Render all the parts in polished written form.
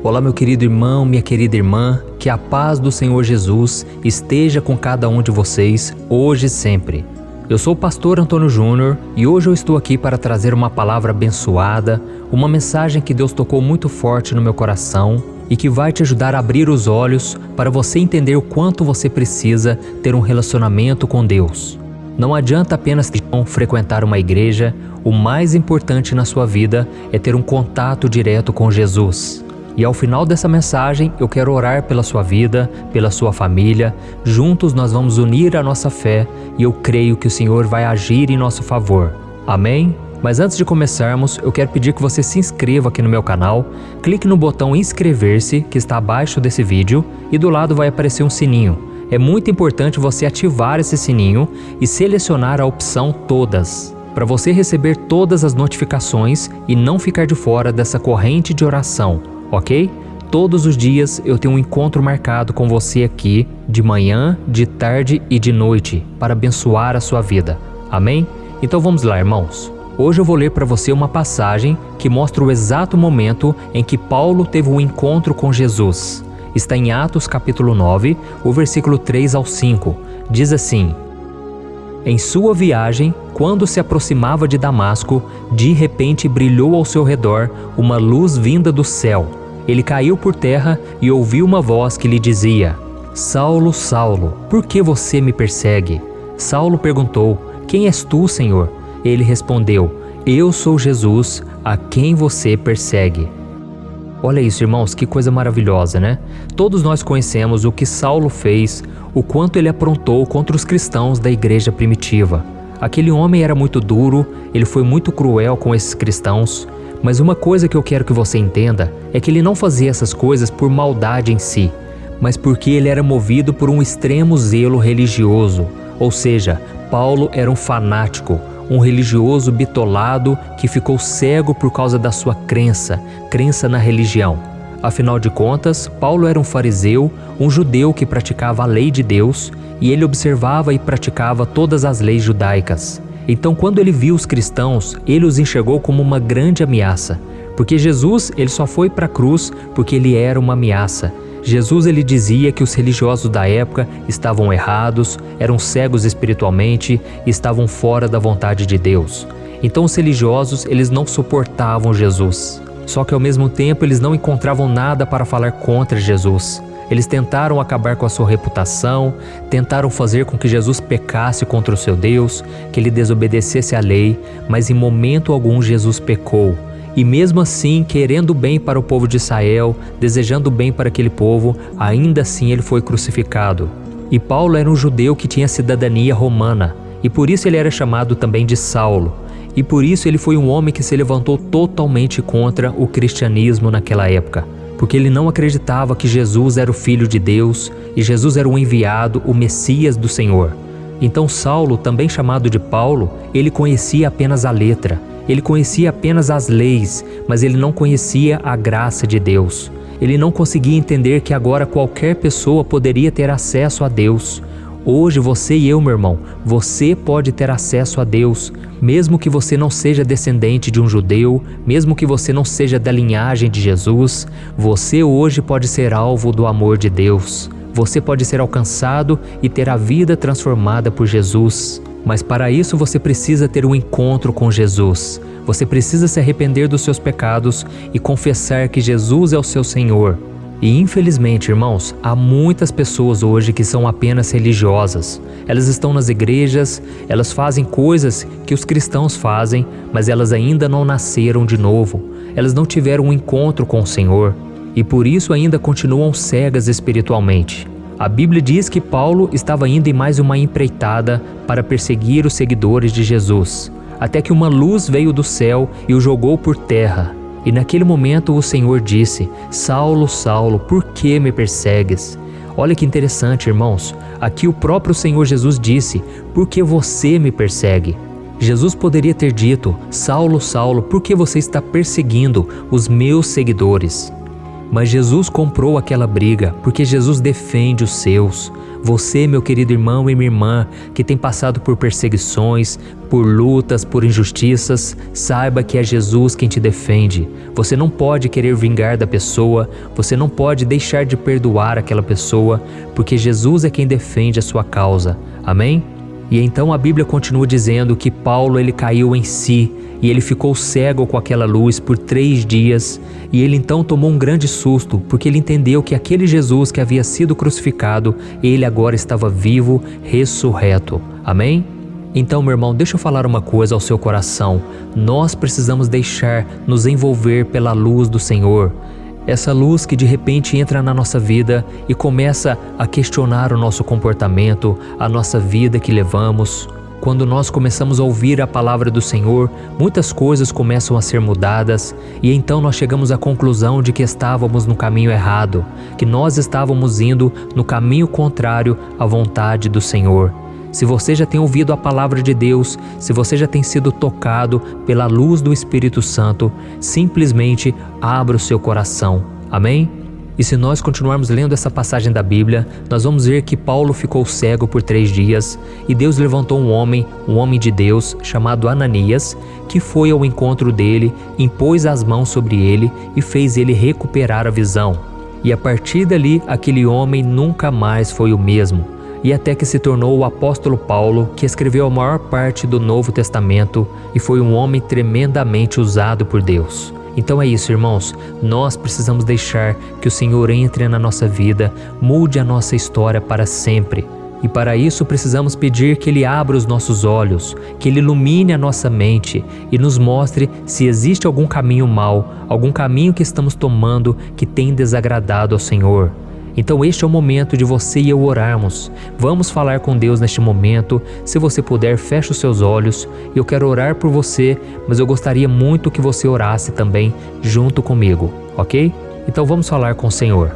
Olá, meu querido irmão, minha querida irmã, que a paz do Senhor Jesus esteja com cada um de vocês, hoje e sempre. Eu sou o pastor Antônio Júnior e hoje eu estou aqui para trazer uma palavra abençoada, uma mensagem que Deus tocou muito forte no meu coração e que vai te ajudar a abrir os olhos para você entender o quanto você precisa ter um relacionamento com Deus. Não adianta apenas frequentar uma igreja, o mais importante na sua vida é ter um contato direto com Jesus. E ao final dessa mensagem, eu quero orar pela sua vida, pela sua família. Juntos nós vamos unir a nossa fé e eu creio que o Senhor vai agir em nosso favor. Amém? Mas antes de começarmos, eu quero pedir que você se inscreva aqui no meu canal. Clique no botão inscrever-se que está abaixo desse vídeo e do lado vai aparecer um sininho. É muito importante você ativar esse sininho e selecionar a opção Todas, para você receber todas as notificações e não ficar de fora dessa corrente de oração. Ok? Todos os dias eu tenho um encontro marcado com você aqui, de manhã, de tarde e de noite, para abençoar a sua vida. Amém? Então vamos lá, irmãos. Hoje eu vou ler para você uma passagem que mostra o exato momento em que Paulo teve um encontro com Jesus. Está em Atos capítulo 9, o versículo 3 ao 5. Diz assim: Em sua viagem, quando se aproximava de Damasco, de repente brilhou ao seu redor uma luz vinda do céu. Ele caiu por terra e ouviu uma voz que lhe dizia: Saulo, Saulo, por que você me persegue? Saulo perguntou: Quem és tu, Senhor? Ele respondeu: Eu sou Jesus, a quem você persegue. Olha isso, irmãos, que coisa maravilhosa, né? Todos nós conhecemos o que Saulo fez, o quanto ele aprontou contra os cristãos da igreja primitiva. Aquele homem era muito duro, ele foi muito cruel com esses cristãos, mas uma coisa que eu quero que você entenda é que ele não fazia essas coisas por maldade em si, mas porque ele era movido por um extremo zelo religioso. Ou seja, Paulo era um fanático, um religioso bitolado que ficou cego por causa da sua crença na religião. Afinal de contas, Paulo era um fariseu, um judeu que praticava a lei de Deus e ele observava e praticava todas as leis judaicas. Então, quando ele viu os cristãos, ele os enxergou como uma grande ameaça, porque Jesus ele só foi para a cruz porque ele era uma ameaça. Jesus ele dizia que os religiosos da época estavam errados, eram cegos espiritualmente e estavam fora da vontade de Deus. Então os religiosos eles não suportavam Jesus. Só que ao mesmo tempo eles não encontravam nada para falar contra Jesus. Eles tentaram acabar com a sua reputação, tentaram fazer com que Jesus pecasse contra o seu Deus, que ele desobedecesse à lei, mas em momento algum Jesus pecou. E mesmo assim, querendo bem para o povo de Israel, desejando bem para aquele povo, ainda assim ele foi crucificado. E Paulo era um judeu que tinha cidadania romana, e por isso ele era chamado também de Saulo. E por isso ele foi um homem que se levantou totalmente contra o cristianismo naquela época, porque ele não acreditava que Jesus era o Filho de Deus e Jesus era o enviado, o Messias do Senhor. Então Saulo, também chamado de Paulo, ele conhecia apenas a letra, ele conhecia apenas as leis, mas ele não conhecia a graça de Deus. Ele não conseguia entender que agora qualquer pessoa poderia ter acesso a Deus. Hoje você e eu, meu irmão, você pode ter acesso a Deus, mesmo que você não seja descendente de um judeu, mesmo que você não seja da linhagem de Jesus, você hoje pode ser alvo do amor de Deus. Você pode ser alcançado e ter a vida transformada por Jesus. Mas para isso você precisa ter um encontro com Jesus. Você precisa se arrepender dos seus pecados e confessar que Jesus é o seu Senhor. E infelizmente, irmãos, há muitas pessoas hoje que são apenas religiosas. Elas estão nas igrejas, elas fazem coisas que os cristãos fazem, mas elas ainda não nasceram de novo. Elas não tiveram um encontro com o Senhor e por isso ainda continuam cegas espiritualmente. A Bíblia diz que Paulo estava indo em mais uma empreitada para perseguir os seguidores de Jesus, até que uma luz veio do céu e o jogou por terra. E naquele momento o Senhor disse: Saulo, Saulo, por que me persegues? Olha que interessante, irmãos. Aqui o próprio Senhor Jesus disse: por que você me persegue? Jesus poderia ter dito: Saulo, Saulo, por que você está perseguindo os meus seguidores? Mas Jesus comprou aquela briga, porque Jesus defende os seus. Você, meu querido irmão e minha irmã, que tem passado por perseguições, por lutas, por injustiças, saiba que é Jesus quem te defende. Você não pode querer vingar da pessoa, você não pode deixar de perdoar aquela pessoa, porque Jesus é quem defende a sua causa. Amém? E então a Bíblia continua dizendo que Paulo ele caiu em si e ele ficou cego com aquela luz por 3 dias e ele então tomou um grande susto porque ele entendeu que aquele Jesus que havia sido crucificado, ele agora estava vivo, ressurreto. Amém? Então, meu irmão, deixa eu falar uma coisa ao seu coração. Nós precisamos deixar nos envolver pela luz do Senhor. Essa luz que de repente entra na nossa vida e começa a questionar o nosso comportamento, a nossa vida que levamos. Quando nós começamos a ouvir a palavra do Senhor, muitas coisas começam a ser mudadas e então nós chegamos à conclusão de que estávamos no caminho errado, que nós estávamos indo no caminho contrário à vontade do Senhor. Se você já tem ouvido a palavra de Deus, se você já tem sido tocado pela luz do Espírito Santo, simplesmente abra o seu coração. Amém? E se nós continuarmos lendo essa passagem da Bíblia, nós vamos ver que Paulo ficou cego por 3 dias e Deus levantou um homem de Deus, chamado Ananias, que foi ao encontro dele, impôs as mãos sobre ele e fez ele recuperar a visão. E a partir dali, aquele homem nunca mais foi o mesmo. E até que se tornou o apóstolo Paulo, que escreveu a maior parte do Novo Testamento e foi um homem tremendamente usado por Deus. Então é isso, irmãos, nós precisamos deixar que o Senhor entre na nossa vida, mude a nossa história para sempre. E para isso precisamos pedir que Ele abra os nossos olhos, que Ele ilumine a nossa mente e nos mostre se existe algum caminho mau, algum caminho que estamos tomando que tem desagradado ao Senhor. Então este é o momento de você e eu orarmos. Vamos falar com Deus neste momento. Se você puder, feche os seus olhos. Eu quero orar por você, mas eu gostaria muito que você orasse também junto comigo, ok? Então vamos falar com o Senhor.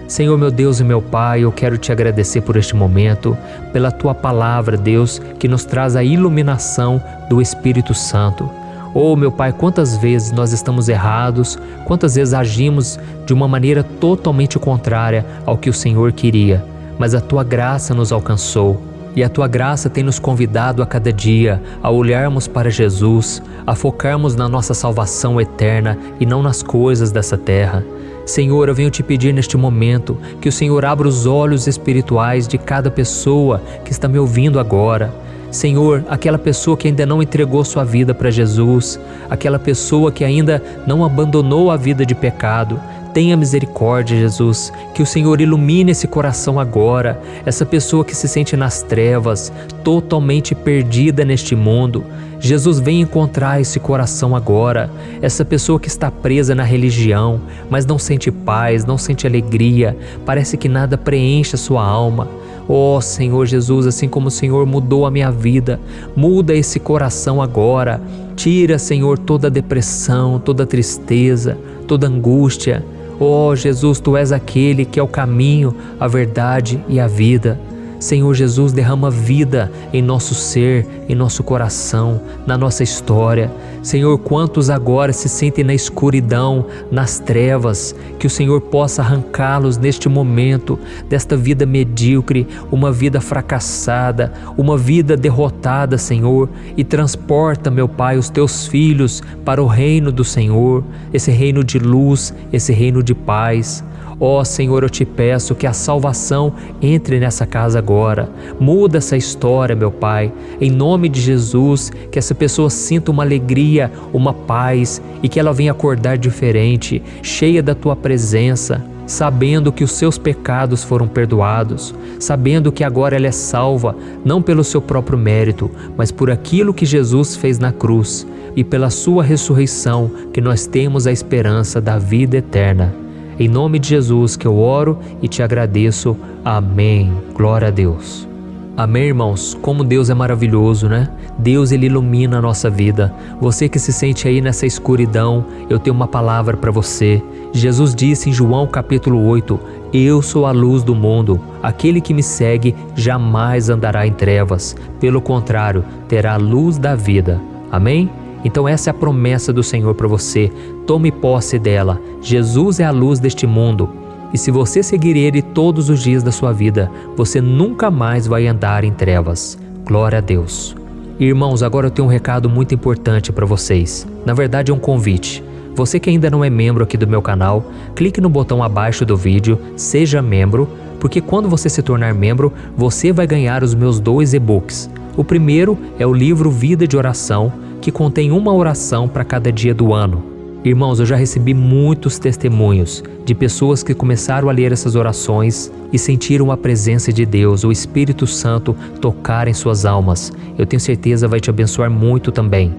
Senhor, meu Deus e meu Pai, eu quero te agradecer por este momento, pela Tua palavra, Deus, que nos traz a iluminação do Espírito Santo. Oh, meu Pai, quantas vezes nós estamos errados, quantas vezes agimos de uma maneira totalmente contrária ao que o Senhor queria, mas a Tua graça nos alcançou. E a Tua graça tem nos convidado a cada dia a olharmos para Jesus, a focarmos na nossa salvação eterna e não nas coisas dessa terra. Senhor, eu venho te pedir neste momento que o Senhor abra os olhos espirituais de cada pessoa que está me ouvindo agora. Senhor, aquela pessoa que ainda não entregou sua vida para Jesus, aquela pessoa que ainda não abandonou a vida de pecado, tenha misericórdia, Jesus, que o Senhor ilumine esse coração agora, essa pessoa que se sente nas trevas, totalmente perdida neste mundo. Jesus, vem encontrar esse coração agora, essa pessoa que está presa na religião, mas não sente paz, não sente alegria, parece que nada preenche a sua alma. Oh Senhor Jesus, assim como o Senhor mudou a minha vida, muda esse coração agora. Tira, Senhor, toda a depressão, toda a tristeza, toda a angústia. Oh Jesus, Tu és aquele que é o caminho, a verdade e a vida. Senhor Jesus, derrama vida em nosso ser, em nosso coração, na nossa história. Senhor, quantos agora se sentem na escuridão, nas trevas, que o Senhor possa arrancá-los neste momento, desta vida medíocre, uma vida fracassada, uma vida derrotada, Senhor, e transporta, meu Pai, os Teus filhos para o reino do Senhor, esse reino de luz, esse reino de paz. Ó Senhor, eu te peço que a salvação entre nessa casa agora. Muda essa história, meu Pai. Em nome de Jesus, que essa pessoa sinta uma alegria, uma paz e que ela venha acordar diferente, cheia da Tua presença, sabendo que os seus pecados foram perdoados, sabendo que agora ela é salva, não pelo seu próprio mérito, mas por aquilo que Jesus fez na cruz e pela Sua ressurreição, que nós temos a esperança da vida eterna. Em nome de Jesus que eu oro e te agradeço. Amém. Glória a Deus. Amém, irmãos? Como Deus é maravilhoso, né? Deus, Ele ilumina a nossa vida. Você que se sente aí nessa escuridão, eu tenho uma palavra para você. Jesus disse em João capítulo 8, eu sou a luz do mundo. Aquele que me segue jamais andará em trevas. Pelo contrário, terá a luz da vida. Amém? Então essa é a promessa do Senhor para você. Tome posse dela. Jesus é a luz deste mundo. E se você seguir Ele todos os dias da sua vida, você nunca mais vai andar em trevas. Glória a Deus. Irmãos, agora eu tenho um recado muito importante para vocês. Na verdade é um convite. Você que ainda não é membro aqui do meu canal, clique no botão abaixo do vídeo, seja membro, porque quando você se tornar membro, você vai ganhar os meus 2 e-books. O primeiro é o livro Vida de Oração, que contém uma oração para cada dia do ano. Irmãos, eu já recebi muitos testemunhos de pessoas que começaram a ler essas orações e sentiram a presença de Deus, o Espírito Santo tocar em suas almas. Eu tenho certeza vai te abençoar muito também.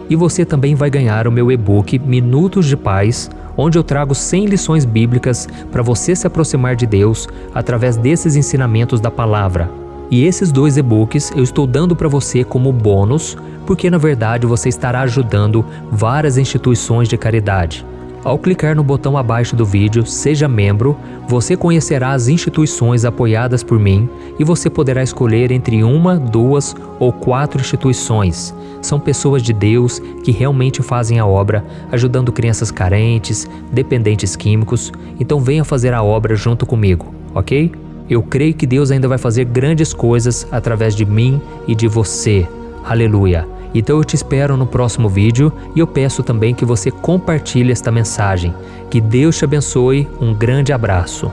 E você também vai ganhar o meu e-book Minutos de Paz, onde eu trago 100 lições bíblicas para você se aproximar de Deus através desses ensinamentos da palavra. E esses 2 e-books eu estou dando para você como bônus, porque na verdade você estará ajudando várias instituições de caridade. Ao clicar no botão abaixo do vídeo, seja membro, você conhecerá as instituições apoiadas por mim e você poderá escolher entre 1, 2 ou 4 instituições. São pessoas de Deus que realmente fazem a obra, ajudando crianças carentes, dependentes químicos. Então venha fazer a obra junto comigo, ok? Eu creio que Deus ainda vai fazer grandes coisas através de mim e de você. Aleluia! Então eu te espero no próximo vídeo e eu peço também que você compartilhe esta mensagem. Que Deus te abençoe. Um grande abraço.